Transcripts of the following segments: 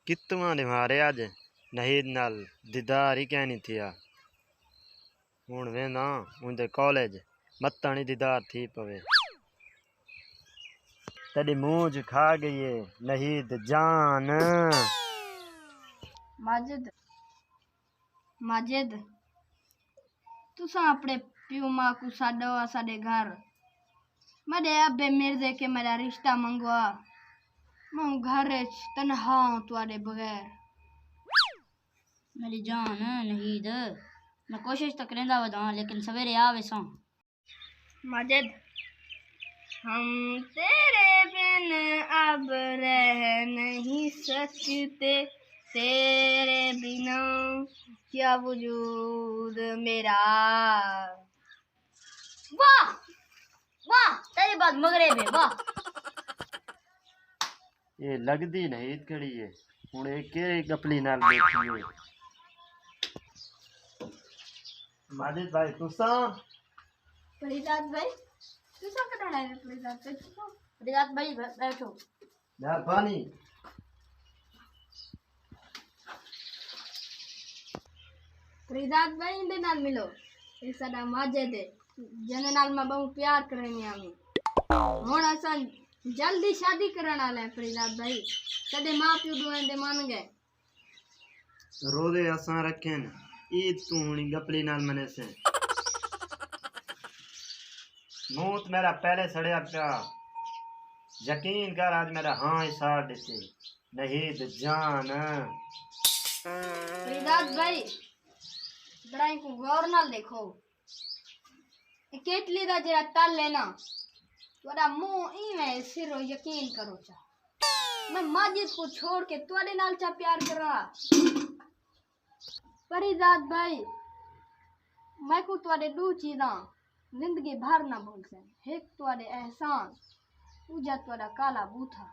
कितवा निभारे अज नहीद नाल दीदार ही कहनी थिया। हुण वेंदा उनदे कॉलेज मत्ता नी दीदार थी पवे। तेरी मूंज खा गई है नहीद जान। माजिद माजिद तुसा अपने प्यू माँ को साडो साडे घर मेरे अबे मिर्जे के मेरा रिश्ता मंगवा। मैं घर तन्हा हूं तुआडे बगैर। मेरी जान नहीद मैं कोशिश तो करेंदा वदा लेकिन सवेरे आवे सो। माजिद हम तेरे बिन अब रह नहीं सकते, तेरे बिना क्या वजूद मेरा। वाह वाह तेरी बात मगरे में वाह। ये लगदी नहीद खड़ी है हुण ये केड़ी गपली नाल बैठी है। माजिद भाई तुसा फरीदाद भाई तुसा कड़ा है फरीदाद भाई तुसा फरीदाद भाई बैठो। यार पानी फरीदाद भाई इंदे नाल मिलो। ये साडा माजिद है जने नाल मैं बहुत प्यार करनी आमी। हुण असां जल्दी शादी करण वाले फरीदाद भाई। कदे मां प्यो दोवें दे मान गए। रोदे असां रखें ईद तू हुणी गपली नाल मने से मूत मेरा पहले सड़िया पिया। यकीन कर आज मेरा हाँ ही साथ देते नहीद जान। फरीदाद भाई बड़ाई को गौर नाल देखो। केटली दा जरा तल है ना तुआडा मुंह इवें सिरो यकीन करो चा। मैं माजिद को छोड़ के तुआडे नाल चा प्यार करा। फरीदाद भाई मैं को तुआडे दो चीज़ां जिंदगी भर ना भूल से। एक तुआडे एहसान दूजा तुआडा काला बूथा।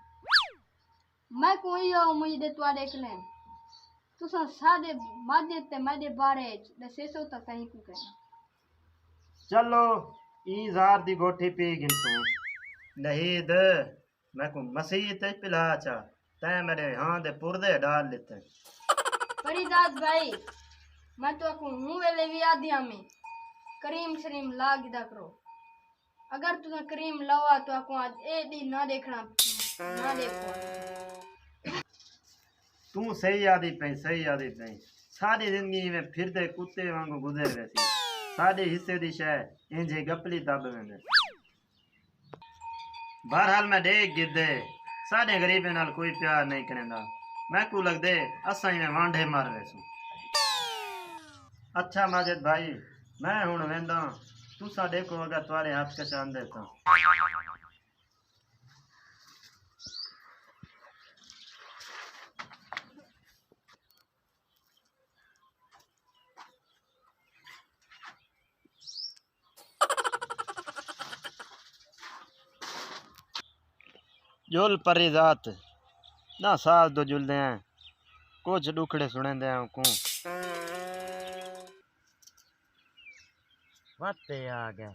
मैं को यो उम्मीद है तुआडे कने तुसा साडे माजिद ते मेरे बारे च दसेसो तो कहीं को कहना। चलो ई जार दी गोठी पी गिनसू नहीद मैं को मसीह ते पिला चा तै मेरे हाँ दे पुरदे डाल लेते। फरीदाद भाई मैं तो को हूं वेले भी आदिया में करीम शरीम ला गिदा करो। अगर तुझे करीम लवा तो को आज ए दी ना देखना ना देखो। तू सही आदी पई सारी जिंदगी में फिरदे कुत्ते वांगू गुजर वैसी साडे हिस्से दी शय इंजे गपली दब वेंदे। बहरहाल मैं देख गिदे साडे गरीबे नाल कोई प्यार नहीं करेंदा। मैं को लगदे असां में वांढे मार वैसू। अच्छा माजिद भाई मैं हुण वेंदा तुसा देखो अगर तुम्हारे हाथ के चांदे तो। जुल परी जात ना साथ दो जुलदे हैं कुछ दुखड़े सुनेंदे हैं को वाते आ गया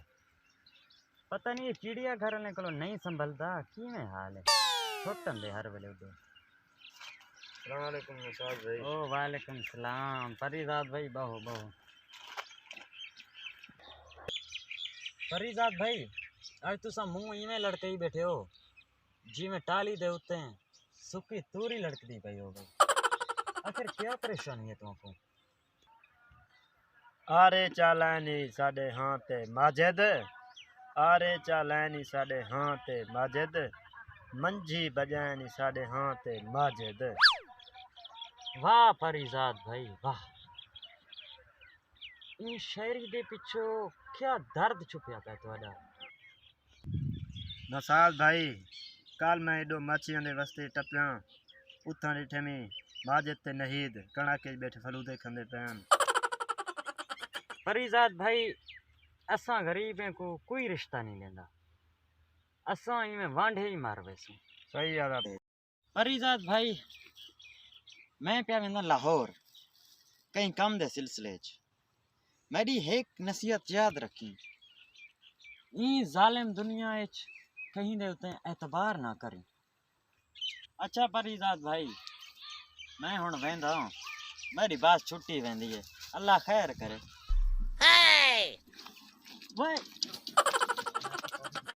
पता नहीं ये चिड़िया घर ने को नहीं संभलता की में हाल है छोटन दे हर वेले उडे। अस्सलाम वालेकुम मुसाद भाई। ओ वालेकुम सलाम फरीदाद भाई बहो बहो। फरीदाद भाई आज तुसा मुंह इवें लड़के ही बैठे हो जी में टाली दे उते सुखी तूरी लड़कदी पई हो गई। आखिर क्या परेशानी है तुमको। आरे चालानी साडे हाँ ते माजिद आरे चालानी साडे हाँ ते माजिद मंझी बजानी साडे हाँ ते माजिद। वाह फरीदाद भाई वाह इन शायरी दे पिछो क्या दर्द छुपया पिया तुहाडा। नसाद भाई कल मैं एडो मच्छियां दे वस्ते टपिया उथां डिठे में माजिद ते नहीद कणाके बैठे फलूदे खंदे पैन। फरीदाद भाई असा गरीबें को कोई रिश्ता नहीं लेंदा असा इवें वांढे ही मार वैसू। सही आदा फरीदाद भाई मैं प्या वेंदा लाहौर कहीं कम दे सिलसिले च मेरी एक नसीहत याद रखी ई जालिम दुनिया च कहीं दे उते एतबार ना करें। अच्छा फरीदाद भाई मैं हुण वेंदा मेरी बात छुट्टी वेंदी है अल्लाह खैर करे। वे